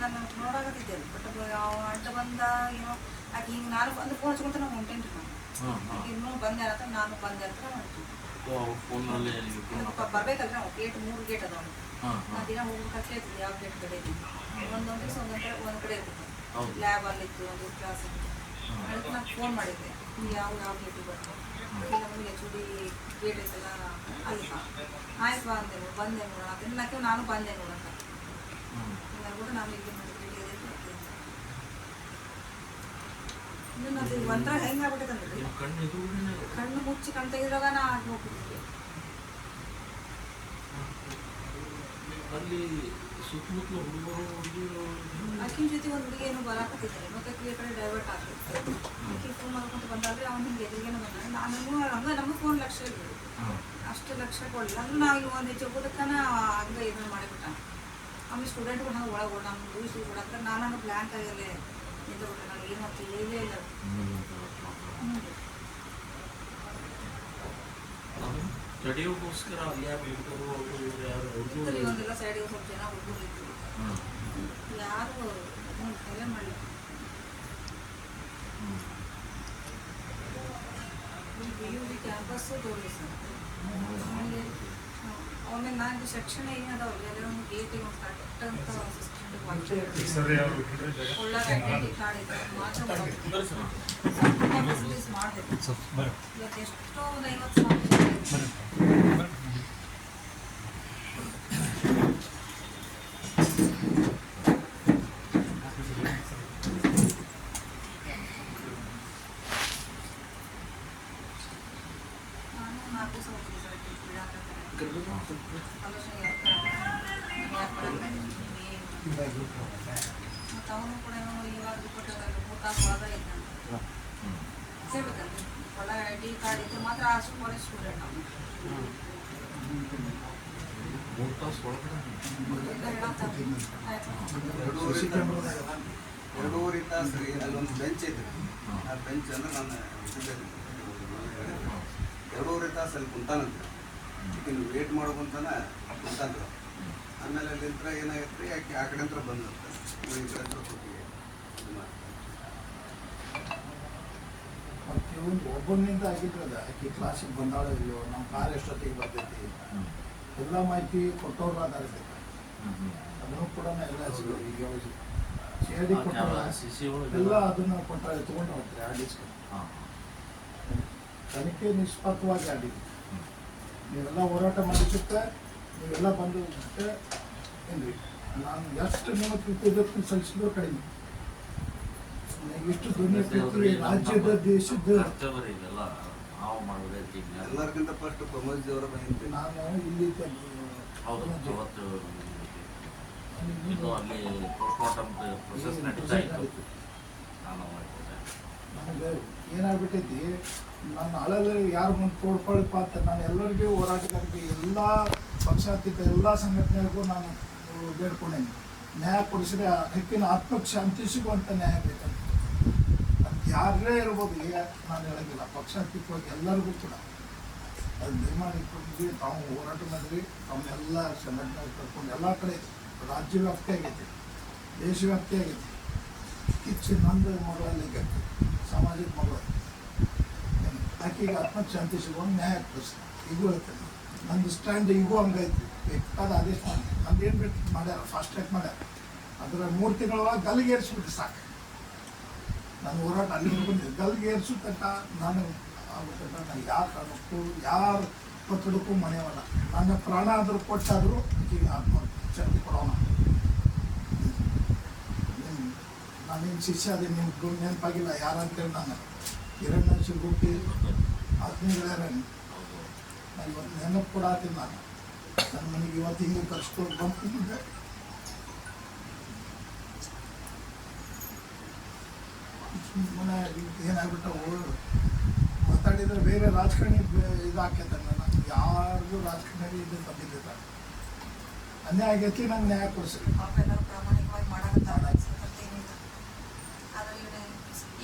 ನಾನು ನೋಡಾಕತ್ತಿದ್ದೇನೆ ಬಟ್ ಅಡ್ಡ ಬಂದ ಏನೋ ಆಕೆ ಹಿಂಗೆ ನಾನು ಬಂದು ಫೋನ್ ಹಚ್ಕೊಂತ ನಾವು ಹೊಂಟೇನ್ರಿ ನಾನು ಇನ್ನೂ ಬಂದೆ ಅಂತ ನಾನು ಬಂದೆ ಅಂತ ಬರ್ಬೇಕಲ್ರಿ ನಾವು ಗೇಟ್ 3 ಗೇಟ್ ಅದಾವ ನಾನು ದಿನ ಹೋಗ್ಬೇಕಾದ್ರೆ ಹೇಳ್ತೀನಿ ಯಾವ ಗೇಟ್ ಕಡೆ ಇದ್ದೀನಿ ಒಂದೊಂದು ದಿವಸ ಒಂದೊಂದು ಕಡೆ ಇರ್ತೀನಿ ಲ್ಯಾಬ್ ಅಲ್ಲಿತ್ತು ಒಂದು ಕ್ಲಾಸ್ ಇತ್ತು ಅದಕ್ಕೆ ನಾನು ಫೋನ್ ಮಾಡಿದ್ದೆ ಯಾವ ಗೇಟಿಗೆ ಬರ್ತೀನಿ ನಮಗೆ ಎಚ್ ಡಿ ಗೇಟ್ ಐತಲ್ಲ ಅಲ್ಲಿ ಆಯ್ತು ಬಾ ಅಂದೆ ಬಂದೆ ನೋಡೋಣ ತಿನ್ನಕ್ಕೆ ನಾನು ಬಂದೆ ನೋಡೋಣ ಕೂಡ ನಾನು ಇಲ್ಲಿ ಅದು ಒಂಥರ ಹೆಂಗೆ ಆಗ್ಬಿಟ್ಟೈತಂದ್ರಿ ಕಣ್ಣು ಮುಚ್ಚಿ ಕಣ್ ತೆಗೆದಾಗ ನಾ ಆಗಿ ಹೋಗ್ಬಿಟ್ಟಿದ್ದೆ ಅಲ್ಲಿ ಸುತ್ತಮುತ್ತಲ ಹುಡುಗರು ಆಕಿನ ಜೊತೆ ಒಂದು ಹುಡುಗಿ ಏನೋ ಬರಾಕತ್ತಿದ್ದಾರೆ ಮತ್ತೆ ಈ ಕಡೆ ಡೈವರ್ಟ್ ಆಗ್ತಿತ್ತು ಆಕಿ ಫೋನ್ ಮಾಡ್ಕೊಂತ ಬಂದಾದ್ರೆ ಅವ್ನು ಹಿಂಗೆ ಎದುರಿಗೇನೋ ಬಂದ ನಾನು ಹಂಗೆ ನಮಗೆ ಫೋನ್ ಲಕ್ಷ ಇರ್ಬೋದು ಅಷ್ಟು ಲಕ್ಷ ಕೊಡಲಿಲ್ಲ ಅಂದ್ರೆ ನಾವು ಇಲ್ಲಿ ಒಂದು ಹೆಜ್ಜೆ ಹೋಗೋದಕ್ಕನ ಹಂಗೆ ಇದನ್ನು ಮಾಡಿಬಿಟ್ಟ ಆಮೇಲೆ ಸ್ಟೂಡೆಂಟ್ಗಳು ಹಂಗೆ ಒಳಗೆ ನಮ್ಮ ರೂಲ್ಸ್ ಕೊಡಕ್ಕೆ ನಾನು ಹಂಗೆ ಬ್ಲ್ಯಾಂಕ್ ಆಗಲ್ಲೇ ನಿಂತುಬಿಟ್ರೆ ನನಗೆ ಏನು ಮತ್ತೆ ಇಲ್ಲೇ ಇಲ್ಲ ಸ್ಟಡಿಗೋಸ್ಕರ ಒಂದೆಲ್ಲ ಸೈಡಿಗೆ ಸ್ವಲ್ಪ ಜನ ಹುಡುಗರು ಇತ್ತು ಯಾರು ತಲೆ ಮಾಡಲಿ BUD ಕ್ಯಾಂಪಸ್ ತೋರಿಸಿ ಸರ್ ಆಮೇಲೆ ನಾನು ಸೆಕ್ಷನ್ ಏನದಾವಲ್ಲ ಎಲ್ಲ ಒಂದು ಗೇಟಿಗೆ ಒಂದು ಕರೆಕ್ಟ್ ಅಂತ ಒಳ್ಳೆ ಐಡೆಂಟಿ ಕಾರ್ಡ್ ಇದೆ ಮಾತ್ರ ಮಾಡಿದೆ ಇವತ್ತು ಎಷ್ಟೋ ಒಂದು 50,000 ಮತ್ತು ಅವನು ಕೂಡ ಇವಾಗ ರಿಪೋರ್ಟ್ 3 ತಾಸು ಒಳಗೆ ಇದ್ದಾನೆ ಸೇರ್ಬೇಕಂದ್ರೆ ಒಳ್ಳೆ ID ಕಾರ್ಡ್ ಇದ್ರೆ ಮಾತ್ರ ಅಷ್ಟು ಕಾಲೇಜ್ ಸ್ಟೂಡೆಂಟ್ ಅವನು 3 ತಾಸು ಒಳಗಡೆ 2.5 ತಾಸು ರೀ ಅಲ್ಲೊಂದು ಬೆಂಚ್ ಐತೆ ಆ ಬೆಂಚ್ ಅಂದ್ರೆ ನಾನು 2.5 ತಾಸು ಅಲ್ಲಿ ಕುಂತಾನಂತ ಈಗಿನ ವೇಟ್ ಮಾಡೋಕಂತಾನ ಕುಂತಾನ್ರ ಆಮೇಲೆ ಅಲ್ಲಿಂತ್ರ ಏನಾಗೈತೆ ಯಾಕೆ ಆ ಕಡೆ ಅಂತ ಬಂದಂತ ಈ ಕಡೆ ಹತ್ರ ಕೊಟ್ಟಿಗೆ ಮತ್ತು ಒಂದು ಒಬ್ಬನಿಂದ ಆಗಿದ್ರದ ಆಕೆ ಕ್ಲಾಸಿಗೆ ಬಂದಾಳೋ ಇಲ್ಲೋ ನಮ್ಮ ಕಾರ್ ಎಷ್ಟೊತ್ತಿಗೆ ಬರ್ತೈತಿ ಎಲ್ಲ ಮಾಹಿತಿ ಕೊಟ್ಟವ್ರು ಅದಾರ ಅದನ್ನು ಕೂಡ ಎಲ್ಲ ಈಗ CID ಕೊಟ್ಟಾಗ ಎಲ್ಲ ಅದನ್ನು ಕೊಟ್ಟಾಗ ತೊಗೊಂಡು ಹೋಗ್ತಾರೆ ಆಡಿಸ್ಕೊಂಡು ತನಿಖೆ ನಿಷ್ಪಕ್ಷವಾಗಿ ಆಡಿದ್ವಿ ನೀವೆಲ್ಲ ಹೋರಾಟ ಮಾಡಿದ್ದಕ್ಕೆ ನೀವೆಲ್ಲ ಬಂದು ಏನ್ರಿ ನಾನು ಎಷ್ಟು ನೀವು ಇದಕ್ಕೆ ಸಲ್ಲಿಸಿದ್ರು ಕಡಿಮೆ ಎಷ್ಟು ಧ್ವನಿ ರಾಜ್ಯದ ದೇಶದ ಎಲ್ಲರಿಗಿಂತ ಫಸ್ಟ್ ಪ್ರಮೋದ್ ಅವರ ಬಂದಿದ್ದೆ ನಾನು ಇಲ್ಲಿ ನನಗೆ ಏನಾಗ್ಬಿಟ್ಟೈತಿ ನನ್ನ ಅಳಲ್ಲಿ ಯಾರು ಮುಂದೆ ತೋಡ್ಕೊಳಪ್ಪ ಅಂತ ನಾನು ಎಲ್ಲರಿಗೂ ಹೋರಾಟಗಾರರಿಗೆ ಎಲ್ಲ ಪಕ್ಷಾತೀತ ಎಲ್ಲ ಸಂಘಟನೆಗಳಿಗೂ ನಾನು ಬೇಡ್ಕೊಂಡೇನೆ ನ್ಯಾಯ ಕೊಡಿಸಿದ್ರೆ ಆ ಹಕ್ಕಿನ ಆತ್ಮಕ್ಕೆ ಶಾಂತಿ ಸಿಗುವಂಥ ನ್ಯಾಯ ಬೇಕಂತ. ಅದು ಯಾರೇ ಇರ್ಬೋದು, ಈಗ ನಾನು ಹೇಳೋಂಗಿಲ್ಲ, ಪಕ್ಷಾತೀತವಾಗಿ ಎಲ್ಲರಿಗೂ ಕೂಡ ಅದು ನಿರ್ಮಾಣ ಇಟ್ಕೊಂಡಿದ್ವಿ. ತಾವು ಹೋರಾಟ ಮಾಡಿದ್ವಿ, ತಮ್ಮೆಲ್ಲ ಸಂಘಟನೆ ಕರ್ಕೊಂಡು ಎಲ್ಲ ಕಡೆ ರಾಜ್ಯ ವ್ಯಾಪ್ತಿ ಆಗೈತಿ, ದೇಶವ್ಯಾಪ್ತಿ ಆಗೈತಿ. ಕಿಚ್ಚು ನಂದು ಮಗಳಲ್ಲಿ ಸಾಮಾಜಿಕ ಮಗಳು ಆಕೆಗೆ ಆತ್ಮಕ್ಕೆ ಶಾಂತಿ ಸಿಗುವಂಗೆ ನ್ಯಾಯ ಕೊಡಿಸ್ತಾರೆ. ಈಗೂ ಹೇಳ್ತೇನೆ, ನಂದು ಸ್ಟ್ಯಾಂಡ್ ಈಗೂ ಹಂಗೈತಿ. ಬೇಕಾದ ಆದೇಶ ಮಾಡಿ ನಂದು ಏನು ಬೇಕು ಮಾಡ್ಯಾರ, ಫಾಸ್ಟ್ ಟ್ರ್ಯಾಕ್ ಮಾಡ್ಯಾರ. ಅದರ 3 ತಿಂಗಳೊಳಗೆ ಗಲ್ಲಿಗೆ ಏರಿಸ್ಬಿಟ್ಟು ಸಾಕು. ನಾನು ಹೋರಾಟ ಅಲ್ಲಿ ಬಂದಿದ್ದೆ, ಗಲ್ಲಿಗೆ ಏರಿಸೋ ತನಕ ನಾನು ಆಗ್ಬೇಕಂತ ನಾನು ಯಾರ ಕಾರಣಕ್ಕೂ ಯಾರ ಒತ್ತಡಕ್ಕೂ ಮನೆಯವಲ್ಲ. ನನ್ನ ಪ್ರಾಣ ಆದರೂ ಕೊಟ್ಟಾದರೂ ಈಗ ಆತ್ಮಶಕ್ತಿ ಕೊಡೋಣ. ನಾನೇನು ಶಿಷ್ಯ ಅದೇ ನಿಮ್ಗೆ ನೆನಪಾಗಿಲ್ಲ ಯಾರಂತೇಳಿ ನಾನು ಹಿರಣ್ಯ ಶಿಲ್ಗುಟ್ಟಿ ಆತ್ಮೀಯಗಳೇ ನಾನು ಇವತ್ತು ನೆನಪು ಕೊಡಾತೀನಿ. ನಾನು ನನ್ನ ಮನೆಗೆ ಇವತ್ತು ಹಿಂಗೆ ಕರ್ಸ್ಕೊಂಡು ಬಂದಿದ್ದೆ. ಸುಮ್ಮನೆ ಏನಾಗ್ಬಿಟ್ಟು ಮಾತಾಡಿದರೆ ಬೇರೆ ರಾಜಕಾರಣಿ ಇದಾಕೈತೆ. ನಾನು ಯಾರಿಗೂ ರಾಜಕಾರಣಿ ಇದು ಬಂದಿದ್ದಿಲ್ಲ. ಅನ್ಯಾಯ ಆಗೈತಿ, ನಂಗೆ ನ್ಯಾಯ ಕೊಡಿಸಿ. ಪಾಪ ಎಲ್ಲರೂ ಪ್ರಾಮಾಣಿಕವಾಗಿ ಮಾಡಕತ್ತಾರ. ಆದ್ರೆ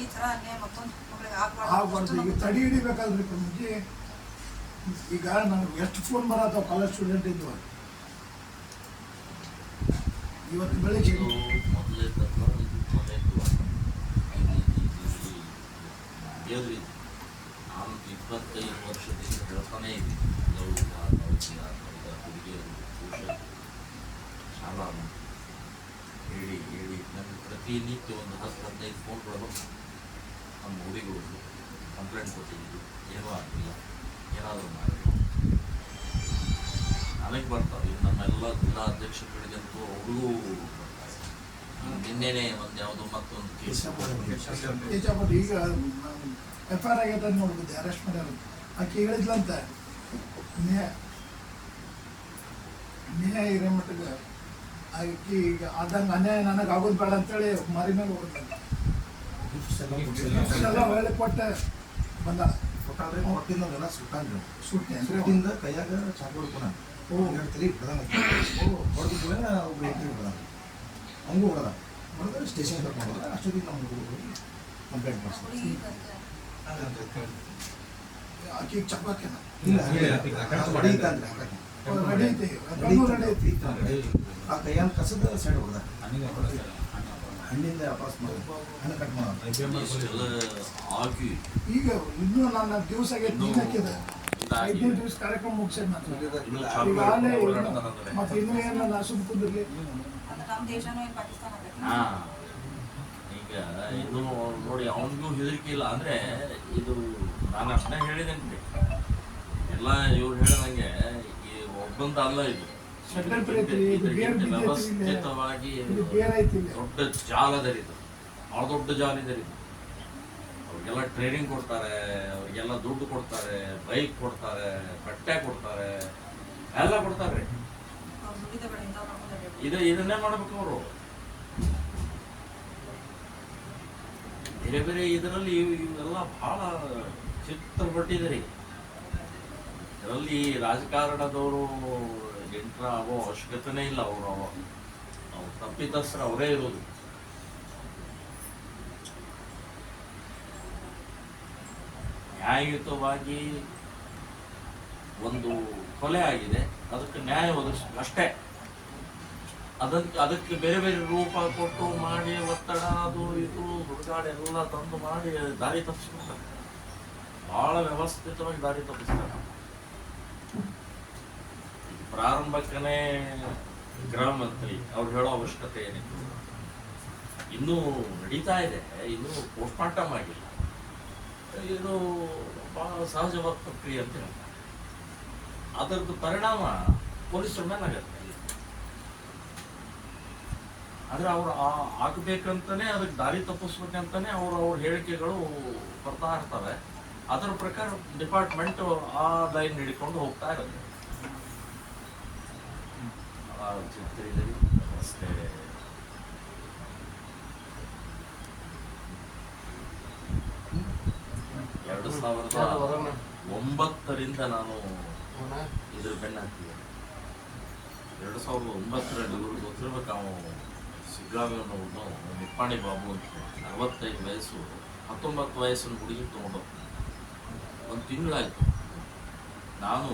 ಈ ಥರ ಅನ್ಯಾಯ ಮತ್ತೊಂದು ಮಗಳಿಗೆ ಆಗ್ಬಾರ್ದು. ಈಗ ತಡಿ ಹಿಡಿಬೇಕಲ್ರಿ ಮುಂಚೆ. ಈಗ ನನಗೆ ಎಷ್ಟು ಫೋನ್ ಬರತ್ತವ ಕಾಲೇಜ್ ಸ್ಟೂಡೆಂಟ್ ಇದ್ವು. ಇವತ್ತು ಬೆಳಿಗ್ಗೆ ನಾನು 25 ವರ್ಷದಿಂದ ಹೇಳ್ತಾನೇ ಇದ್ದೀನಿ. ಹುಡುಗಿಯರು ಶಾಲಾ ಹೇಳಿ ನನಗೆ ಪ್ರತಿನಿತ್ಯ ಒಂದು 10-15 ಫೋನ್ ಕೊಡಬೇಕು. ನಮ್ಮ ಹುಡುಗಿಗಳು ಕಂಪ್ಲೇಂಟ್ ಕೊಟ್ಟಿದ್ದು ಏನೂ ಆಗಿಲ್ಲ, ಏನಾದರೂ ಮಾಡಿ ನನಗೆ ಬರ್ತಾವೆ. ಈಗ ನಮ್ಮೆಲ್ಲ ಜಿಲ್ಲಾ ಅಧ್ಯಕ್ಷರುಗಳಿಗಂತೂ ಅವ್ರಿಗೂ ನಿನ್ನೆನೆ ಒಂದು ಯಾವುದೋ ಮತ್ತೊಂದು ಕೇಸ್ ಈಗ FIR ಆಗೈತೆ ನೋಡ್ಬೋದು, ಅರೆಸ್ಟ್ ಮಾಡ್ಯಾರ. ಆಕೆ ಹೇಳಿದ್ಲಂತ ನ್ಯಾಯ ಇರೋ ಮಟ್ಟಿಗೆ ಆಕೆ ಈಗ ಆದಂಗೆ ಅನ್ಯಾಯ ನನಗೆ ಆಗೋದು ಬೇಡ ಅಂತೇಳಿ ಮಾರಿ ಮೇಲೆ ಹೋಗ್ತಂತ ಎಲ್ಲ ಒಳ್ಳೆ ಕೊಟ್ಟೆ ಬಂದ ಕೊಟ್ಟಿದ್ದೆಲ್ಲ ಸುಟ್ಟಂಗೆ ಸುಟ್ಟೆ ಸುಟ್ಟಿಂದ ಕೈಯಾಗ ಚಾಕು ಹೊಡ್ಕೊಣ ತಲೆ ಬಿಡದಂಗ ಹೊಡೆದ ಒಬ್ಬರು ಹೆಂಡತಿ ಬಿಡದ ಹಂಗೂ ಹೊಡೆದ ಹೊಡೆದ್ರೆ ಸ್ಟೇಷನ್ ಕರ್ಕೊಂಡು ಹೋದ್ರೆ ಅಷ್ಟೊತ್ತಿಗೆ ನಮ್ಮ ಹುಡುಗರು ಕಂಪ್ಲೇಂಟ್ ಮಾಡಿಸ್ತಾರೆ. ಆಕೆಗೆ ಚಪಾಕಿನ ಇಲ್ಲ ರೆಡಿ ಐತಿ ಆ ಕೈಯಾಗ ಕಸದ ಸೈಡ್ ಹೊಡೆದ ಹಣ್ಣಿಂದ ವಾಪಸ್ ಮಾಡಿ ಹಣ್ಣು ಕಟ್ ಮಾಡೋದು ಇಷ್ಟೆಲ್ಲ ಆಗಿ ಈಗ ಇನ್ನೂ ನನ್ನ ದಿವಸ ಆಗೈತೆ. ನೀನು ಹಾಕಿದೆ 5 ದಿವಸ ಕಾರ್ಯಕ್ರಮ ಮುಗಿಸೇನೆ ನಾನು. ಈಗಾಗಲೇ ಮತ್ತೆ ಇನ್ನೂ ಏನು ನಾನು ಸುಮ್ ಕುಂದಿರ್ಲಿ. ಅಂದ್ರೆ ನಮ್ಮ ದೇಶನೂ ಏನು ಪಾಕಿಸ್ತಾನ ಆಗೈತೆ. ಈಗ ಇದು ನೋಡಿ ಅವನಿಗೂ ಹೆದರಿಕೆ ಇಲ್ಲ. ಅಂದರೆ ಇದು ನಾನು ಅಷ್ಟೇ ಹೇಳಿದ್ದೇನೆ, ಎಲ್ಲ ಇವ್ರು ಹೇಳಿದಂಗೆ ಈ ಒಬ್ಬಂದ ಅಲ್ಲ, ಇದು ವ್ಯವಸ್ಥಿತವಾಗಿ ದೊಡ್ಡ ಜಾಲದರಿದು, ಭಾಳ ದೊಡ್ಡ ಜಾಲದರಿದು. ಅವ್ರಿಗೆಲ್ಲ ಟ್ರೈನಿಂಗ್ ಕೊಡ್ತಾರೆ, ಅವ್ರಿಗೆಲ್ಲ ದುಡ್ಡು ಕೊಡ್ತಾರೆ, ಬೈಕ್ ಕೊಡ್ತಾರೆ, ಬಟ್ಟೆ ಕೊಡ್ತಾರೆ, ಎಲ್ಲ ಕೊಡ್ತಾರೆ. ಅವ್ರು ದುಡಿದ ಬೇಡ ಇಂಥವ್ರು ಮಾಡ್ಕೊಂಡ್ರೆ ಇದನ್ನೇ ಮಾಡ್ಬೇಕು ಅವರು. ಬೇರೆ ಬೇರೆ ಇದರಲ್ಲಿ ಇವೆಲ್ಲ ಬಹಳ ಚಿತ್ರ ಪಟ್ಟಿದ್ದಾರೆ. ಇದರಲ್ಲಿ ರಾಜಕಾರಣದವರು ಎಂಟ್ರ ಆಗೋ ಅವಶ್ಯಕತೆನೇ ಇಲ್ಲ. ಅವ್ರು ತಪ್ಪಿತಸ್ಥರು ಅವರೇ ಇರೋದು. ನ್ಯಾಯಯುತವಾಗಿ ಒಂದು ಕೊಲೆ ಆಗಿದೆ, ಅದಕ್ಕೆ ನ್ಯಾಯ ಒದಗಿಸ್ಬೇಕು ಅಷ್ಟೇ. ಅದಕ್ಕೆ ಬೇರೆ ಬೇರೆ ರೂಪ ಕೊಟ್ಟು ಮಾಡಿ ಒತ್ತಡ ಅದು ಇದು ಹುಡುಗಾಡಿ ಎಲ್ಲ ತಂದು ಮಾಡಿ ದಾರಿ ತಪ್ಪಿಸ್ಬಿಡ್ತಾರೆ. ಬಹಳ ವ್ಯವಸ್ಥಿತವಾಗಿ ದಾರಿ ತಪ್ಪಿಸ್ತಾರೆ. ಪ್ರಾರಂಭಕ್ಕನೇ ಗೃಹ ಮಂತ್ರಿ ಅವ್ರು ಹೇಳೋ ಅವಶ್ಯಕತೆ ಏನಿತ್ತು, ಇನ್ನೂ ನಡೀತಾ ಇದೆ, ಇನ್ನೂ ಪೋಸ್ಟ್ಮಾರ್ಟಮ್ ಆಗಿಲ್ಲ. ಇದು ಬಹಳ ಸಹಜವಾದ ಪ್ರಕ್ರಿಯೆ ಅಂತ ಹೇಳ್ತಾರೆ. ಅದರದ್ದು ಪರಿಣಾಮ ಪೊಲೀಸರ ಮೇಲೆ ಆಗತ್ತೆ. ಆದರೆ ಅವ್ರು ಆಗಬೇಕಂತಾನೆ, ಅದಕ್ಕೆ ದಾರಿ ತಪ್ಪಿಸ್ಬೇಕಂತಾನೆ ಅವ್ರ ಹೇಳಿಕೆಗಳು ಬರ್ತಾ ಇರ್ತವೆ. ಅದರ ಪ್ರಕಾರ ಡಿಪಾರ್ಟ್ಮೆಂಟ್ ಆ ಲೈನ್ ಹಿಡ್ಕೊಂಡು ಹೋಗ್ತಾ ಇರುತ್ತೆ. ಚಿತ್ರದಲ್ಲಿ ಅಷ್ಟೇ. ಎರಡು 2009ರಿಂದ ನಾನು ಇದ್ರ ಬೆನ್ನ ಹಾಕ್ತಿದ್ದೆ. 2009ರಲ್ಲಿ ಇವ್ರಿಗೆ ಗೊತ್ತಿರ್ಬೇಕು, ಅವನು ಬೆಳಗಾವಿಯವನು ನಿಪ್ಪಾಣಿ ಬಾಬು ಅಂತ 65 ವಯಸ್ಸು 19 ವಯಸ್ಸಿನ ಹುಡುಗಿ ತೊಗೊಂಡು ಒಂದು ತಿಂಗಳಾಯಿತು. ನಾನು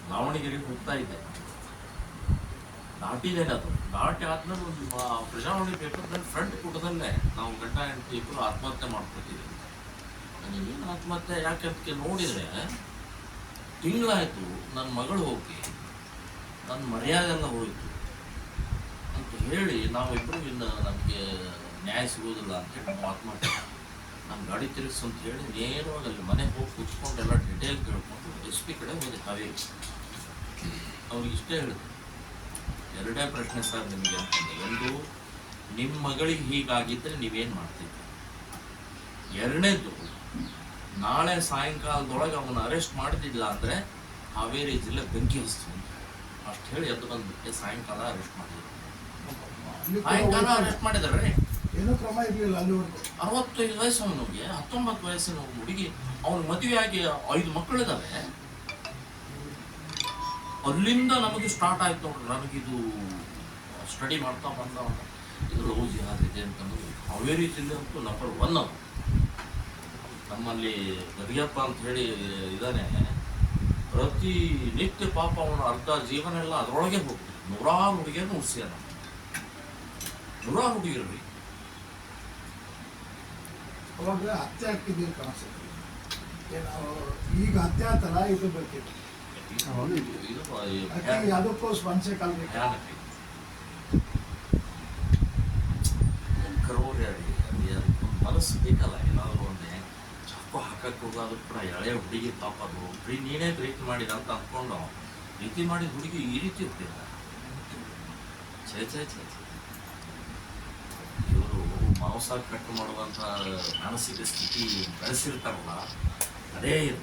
ದಾವಣಗೆರೆಗೆ ಹೋಗ್ತಾ ಇದ್ದೆ, ದಾಟಿದ್ದೇನೆ. ಅದು ದಾಟಿ ಆದ್ಮೇಲೆ ಒಂದು ಪ್ರಜಾವಾಣಿ ಪೇಪರ್ನಲ್ಲಿ ಫ್ರಂಟ್ ಪುಟದಲ್ಲೇ ನಾವು ಗಂಡ ಹೆಂಡತಿ ಇಬ್ಬರು ಆತ್ಮಹತ್ಯೆ ಮಾಡ್ಕೊತಿದ್ದೀವಿ. ಏನು ಆತ್ಮಹತ್ಯೆ ಯಾಕೆ ಅದಕ್ಕೆ ನೋಡಿದರೆ, ತಿಂಗಳಾಯಿತು ನನ್ನ ಮಗಳು ಹೋಗಿ ನನ್ನ ಮರ್ಯಾದೆಲ್ಲ ಹೋಯಿತು ಅಂತ ಹೇಳಿ ನಾವಿಬ್ಬರು ಇನ್ನು ನಮಗೆ ನ್ಯಾಯ ಸಿಗೋದಿಲ್ಲ ಅಂತೇಳಿ ನಾವು ಆತ್ಮಹತ್ಯೆ. ನಮ್ಮ ಗಾಡಿ ತಿರುಗಿಸು ಅಂತ ಹೇಳಿ ನೇರವಾಗಿ ಅಲ್ಲಿ ಮನೆಗೆ ಹೋಗಿ ಕೂತ್ಕೊಂಡು ಎಲ್ಲ ಡಿಟೇಲ್ ಕೇಳ್ಕೊಂಡು SP ಕಡೆ ಹೋದೆ ಕಾವೇರಿ. ಅವ್ರಿಗೆ ಇಷ್ಟೇ ಹೇಳಿದೆ, 2 ಪ್ರಶ್ನೆ ಸರ್ ನಿಮಗೆ ಅಂತಂದೆ. ಒಂದು, ನಿಮ್ಮ ಮಗಳಿಗೆ ಹೀಗಾಗಿದ್ದರೆ ನೀವೇನು ಮಾಡ್ತಿದ್ರಿ? 2ನೇದು, ನಾಳೆ ಸಾಯಂಕಾಲದೊಳಗೆ ಅವನ್ನ ಅರೆಸ್ಟ್ ಮಾಡ್ತಿದ್ದಿಲ್ಲ ಅಂದರೆ ಹಾವೇರಿ ಜಿಲ್ಲೆ ಬೆಂಕಿ ಹಚ್ತೀವಿ ಅಂತ ಅಷ್ಟು ಹೇಳಿ ಎದ್ದು ಬಂದ್ಬಿಟ್ಟೆ. ಸಾಯಂಕಾಲ ಅರೆಸ್ಟ್ ಮಾಡಿದ್ರು. ಸಾಯಂಕಾಲ ಅರೆಸ್ಟ್ ಮಾಡಿದಾರೆ. ಏನೂ ಕ್ರಮ ಇರಲಿಲ್ಲ ಅಲ್ಲಿವರೆಗೂ. 65 ವಯಸ್ಸು ಅವನಿಗೆ, 19 ವಯಸ್ಸಿನ ಹುಡುಗಿ. ಅವನ ಮದುವೆಯಾಗಿ 5 ಮಕ್ಕಳಿದ್ದಾವೆ. ಅಲ್ಲಿಂದ ನಮಗೆ ಸ್ಟಾರ್ಟ್ ಆಯ್ತು ನೋಡ್ರಿ. ನನಗಿದು ಸ್ಟಡಿ ಮಾಡ್ತಾ ಬಂದ ಇದು ಲವ್ ಜಿಹಾದ್ ಇದೆ ಅಂತಂದ್ರೆ ಹಾವೇರಿ ಜಿಲ್ಲೆ ಅಂತೂ ನಂಬರ್ 1 ಅದು. ನಮ್ಮಲ್ಲಿ ಗರಿಯಪ್ಪ ಅಂತ ಹೇಳಿ ಇದ್ದಾನೆ, ಪ್ರತಿ ನಿತ್ಯ ಪಾಪ ಅವನ ಅರ್ಧ ಜೀವನ ಎಲ್ಲ ಅದರೊಳಗೆ ಹೋಗ್ತದೆ. 100 ಹುಡುಗಿಯನ್ನು ಉಳಿಸ್ಯಾರ, 100 ಹುಡುಗಿರ್ರಿ. ಅವಾಗ ಹತ್ಯೆ ಆಗ್ತಿದ್ದೀವಿ ಕಾಣಿಸುತ್ತೆ. ಈಗ ಹತ್ಯೆ ಆತಲ್ಲ, ಇದು ಬೇಕಿತ್ತು. ಯಾವುದಕ್ಕೂ ಸ್ಪಂದಿಸೇ ಕಾಲ್ಬೇಕು. ಮನಸ್ಸು ಬೇಕಲ್ಲ, ಏನಾದ್ರು ಒಂದು ಚಾಕು ಹಾಕಕ್ಕೆ ಹೋಗೋದು ಕೂಡ ಎಳೆ ಹುಡುಗಿ ಪಾಪ. ಅದು ನೀನೇ ಪ್ರೀತಿ ಮಾಡಿದ ಅಂತ ಅಂದ್ಕೊಂಡು ಪ್ರೀತಿ ಮಾಡಿದ ಹುಡುಗಿ ಈ ರೀತಿ ಇರ್ತಿಲ್ಲ. ಛೇ ಛೇ ಛೇ ಛೇ. ಇವರು ಮಾಂಸ ಕಟ್ಟು ಮಾಡುವಂಥ ಮಾನಸಿಕ ಸ್ಥಿತಿ ಬೆಳೆಸಿರ್ತಾರಲ್ಲ, ಅದೇ ಇದು,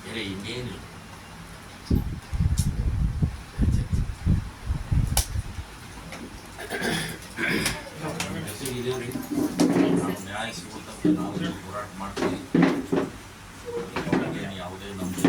ಬೇರೆ ಇನ್ನೇನಿಲ್ಲ. ಜೊತೆಗಿದ್ದೀವ್ರಿ, ನಾವು ನ್ಯಾಯ ಸಿಗುತ್ತಂತ ನಾವು ಹೋರಾಟ ಮಾಡ್ತೀವಿ. ಯಾವುದೇ ನಮ್ಮದು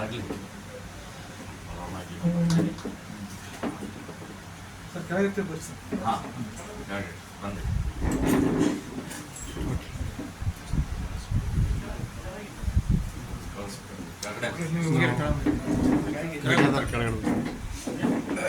ಆಗಲಿ ಸರ್ ಕೆಳಗೆ ಬರ್ರಿ ಸರ್. ಹಾಂ ಹೇಳಿ ಬಂದೆ. ಕೆಳಗಡೆ ಕೆಳಗಡೆ